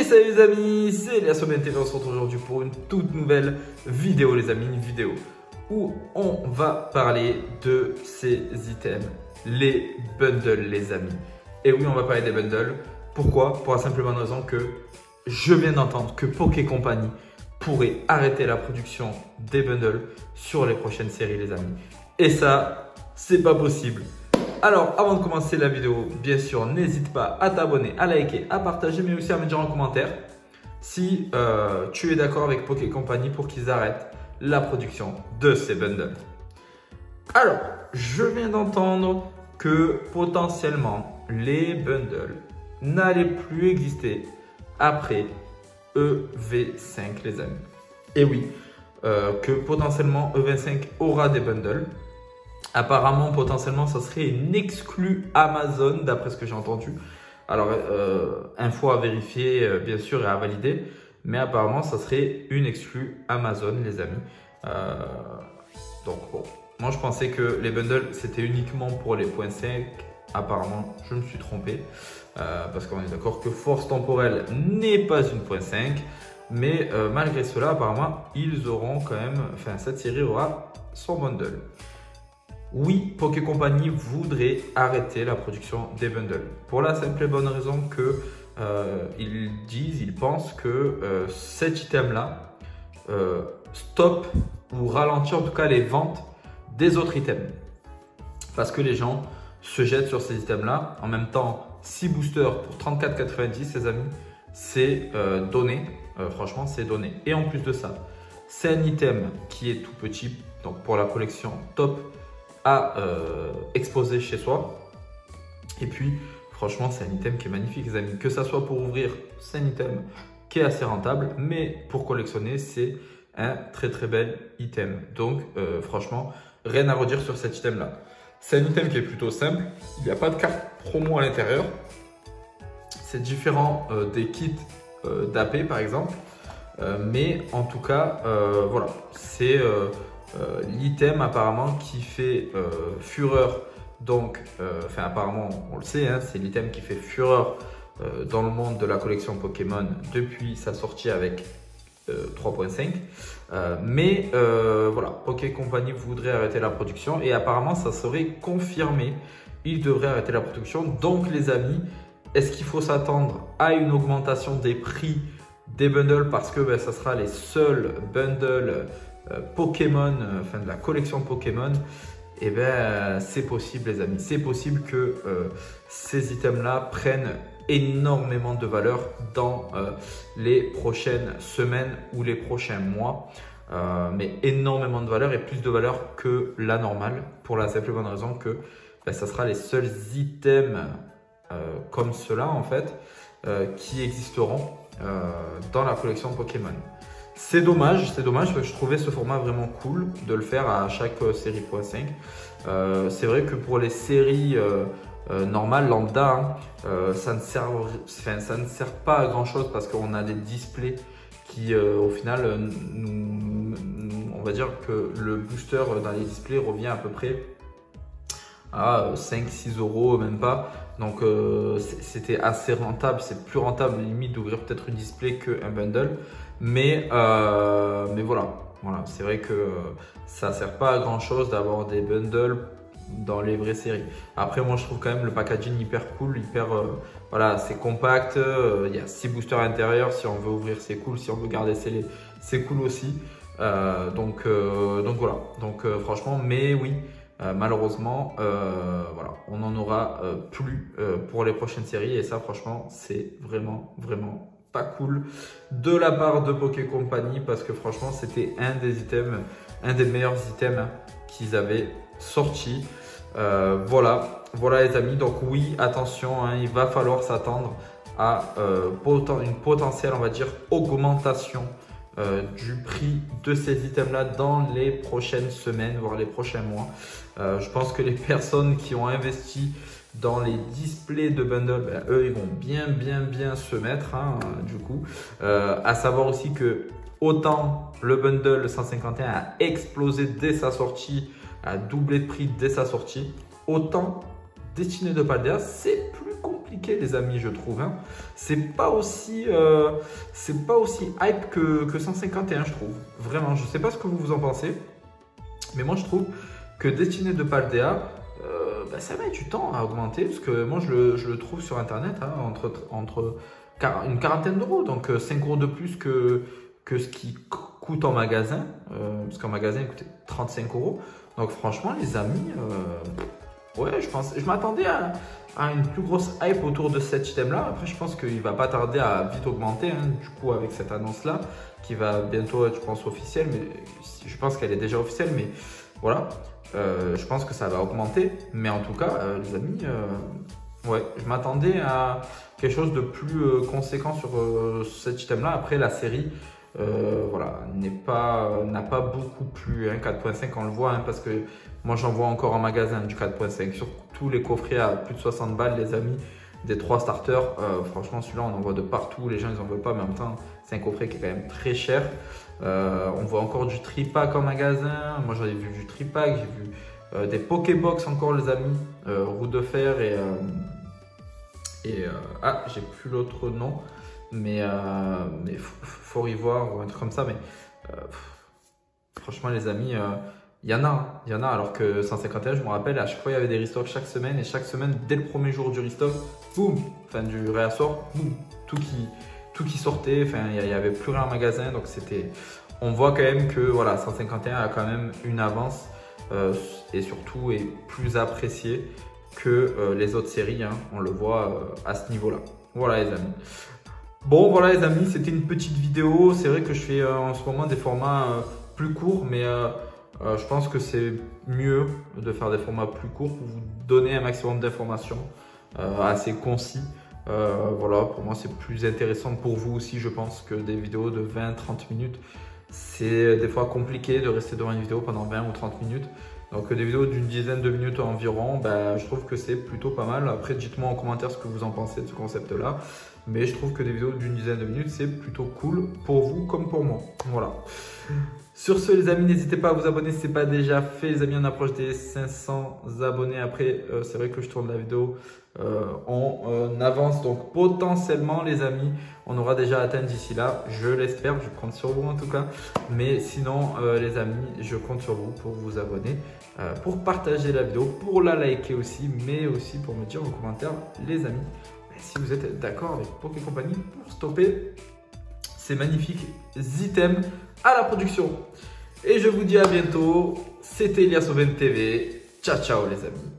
salut les amis, c'est Elias Aubin TV, on se retrouve aujourd'hui pour une toute nouvelle vidéo les amis, une vidéo où on va parler de ces items, les bundles les amis. Et oui, on va parler des bundles, pourquoi? Pour la simple bonne raison que je viens d'entendre que Poké Company pourrait arrêter la production des bundles sur les prochaines séries les amis. Et ça, c'est pas possible. Alors, avant de commencer la vidéo, bien sûr, n'hésite pas à t'abonner, à liker, à partager, mais aussi à me dire en commentaire si tu es d'accord avec Poké Company pour qu'ils arrêtent la production de ces bundles. Alors, je viens d'entendre que potentiellement les bundles n'allaient plus exister après EV5 les amis. Et oui, que potentiellement EV5 aura des bundles. Apparemment, potentiellement, ça serait une exclue Amazon, d'après ce que j'ai entendu. Alors, info à vérifier, bien sûr, et à valider. Mais apparemment, ça serait une exclue Amazon, les amis. Donc, bon. Moi, je pensais que les bundles, c'était uniquement pour les points 5. Apparemment, je me suis trompé. Parce qu'on est d'accord que Force Temporelle n'est pas une point 5. Mais malgré cela, apparemment, ils auront quand même... Enfin, cette série aura son bundle. Oui, Poké Company voudrait arrêter la production des bundles. Pour la simple et bonne raison que ils pensent que cet item-là stoppe ou ralentit en tout cas les ventes des autres items. Parce que les gens se jettent sur ces items-là. En même temps, 6 boosters pour 34,90 les amis, c'est donné. Franchement, c'est donné. Et en plus de ça, c'est un item qui est tout petit. Donc pour la collection top, à exposer chez soi. Et puis franchement, c'est un item qui est magnifique les amis. Que ça soit pour ouvrir, c'est un item qui est assez rentable, mais pour collectionner, c'est un très bel item. Donc franchement, rien à redire sur cet item là. C'est un item qui est plutôt simple, il n'y a pas de carte promo à l'intérieur. C'est différent des kits d'AP par exemple, mais en tout cas voilà, c'est l'item apparemment qui fait fureur, donc enfin apparemment on le sait, hein, c'est l'item qui fait fureur dans le monde de la collection Pokémon depuis sa sortie avec 3.5, mais voilà, Poké Company voudrait arrêter la production et apparemment ça serait confirmé, il devrait arrêter la production. Donc les amis, est-ce qu'il faut s'attendre à une augmentation des prix des bundles parce que ça sera les seuls bundles Pokémon, enfin de la collection Pokémon? Et c'est possible les amis, c'est possible que ces items là prennent énormément de valeur dans les prochaines semaines ou les prochains mois, mais énormément de valeur et plus de valeur que la normale, pour la simple et bonne raison que ça sera les seuls items comme cela en fait qui existeront dans la collection Pokémon. C'est dommage parce que je trouvais ce format vraiment cool de le faire à chaque série .5. C'est vrai que pour les séries normales, lambda, ça ne sert pas à grand chose parce qu'on a des displays qui au final, on va dire que le booster dans les displays revient à peu près à 5-6 euros, même pas. Donc c'était assez rentable, c'est plus rentable limite d'ouvrir peut-être une display qu'un bundle. Mais voilà, c'est vrai que ça ne sert pas à grand chose d'avoir des bundles dans les vraies séries. Après moi je trouve quand même le packaging hyper cool, hyper voilà, c'est compact, il y a 6 boosters à l'intérieur, si on veut ouvrir c'est cool, si on veut garder scellé c'est cool aussi. Donc voilà, donc franchement, mais oui, malheureusement voilà, on n'en aura plus pour les prochaines séries et ça franchement c'est vraiment pas cool de la part de Poké Company parce que franchement c'était un des meilleurs items qu'ils avaient sorti. Voilà les amis, donc oui, attention, hein, il va falloir s'attendre à une potentielle, on va dire, augmentation du prix de ces items là dans les prochaines semaines, voire les prochains mois. Je pense que les personnes qui ont investi dans les displays de bundle, eux ils vont bien se mettre hein, du coup. À savoir aussi que autant le bundle 151 a explosé dès sa sortie, a doublé de prix dès sa sortie, autant Destiné de Paldea c'est plus compliqué. compliqué les amis, je trouve. Hein. C'est pas aussi hype que 151 je trouve. Vraiment, je sais pas ce que vous en pensez. Mais moi je trouve que Destiné de Paldea, ça met du temps à augmenter. Parce que moi je le trouve sur internet hein, entre une quarantaine d'euros. Donc 5 euros de plus que ce qui coûte en magasin. Parce qu'en magasin il coûtait 35 euros. Donc franchement les amis, ouais je m'attendais à une plus grosse hype autour de cet item là. Après je pense qu'il va pas tarder à vite augmenter hein, du coup avec cette annonce là qui va bientôt être je pense officielle. Mais je pense qu'elle est déjà officielle mais voilà. Je pense que ça va augmenter. Mais en tout cas les amis, ouais je m'attendais à quelque chose de plus conséquent sur cet item là. Après la série voilà, n'a pas beaucoup plu, hein, 4.5 on le voit hein, parce que moi j'en vois encore en magasin du 4.5 sur tous les coffrets à plus de 60 balles les amis, des 3 starters, franchement celui-là on en voit de partout, les gens ils en veulent pas mais en même temps c'est un coffret qui est quand même très cher. On voit encore du tripack en magasin, moi j'en ai vu du tripack, j'ai vu des Pokébox encore les amis, roue de fer ah j'ai plus l'autre nom. Mais Fort Ivoire ou un truc comme ça. Mais franchement, les amis, il y en a. Alors que 151, je me rappelle, à chaque fois, il y avait des restocks chaque semaine. Et chaque semaine, dès le premier jour du restock, boum, enfin du réassort, boum, tout qui sortait. Enfin, il n'y avait plus rien en magasin. Donc, on voit quand même que voilà, 151 a quand même une avance et surtout est plus apprécié que les autres séries. Hein, on le voit à ce niveau-là. Voilà, les amis. Bon voilà les amis, c'était une petite vidéo. C'est vrai que je fais en ce moment des formats plus courts, mais je pense que c'est mieux de faire des formats plus courts pour vous donner un maximum d'informations assez concis. Voilà, pour moi c'est plus intéressant pour vous aussi je pense que des vidéos de 20-30 minutes. C'est des fois compliqué de rester devant une vidéo pendant 20 ou 30 minutes. Donc des vidéos d'une dizaine de minutes environ, je trouve que c'est plutôt pas mal. Après dites-moi en commentaire ce que vous en pensez de ce concept là. Mais je trouve que des vidéos d'une dizaine de minutes c'est plutôt cool pour vous comme pour moi. Voilà. Sur ce les amis, n'hésitez pas à vous abonner si ce n'est pas déjà fait. Les amis, on approche des 500 abonnés. Après c'est vrai que je tourne la vidéo en avance. Donc potentiellement les amis, on aura déjà atteint d'ici là. Je l'espère, je compte sur vous en tout cas. Mais sinon les amis, je compte sur vous pour vous abonner, pour partager la vidéo, pour la liker aussi, mais aussi pour me dire en commentaire les amis si vous êtes d'accord avec Poké Company pour stopper ces magnifiques items à la production. Et je vous dis à bientôt. C'était Elias Aubaine TV. Ciao ciao les amis.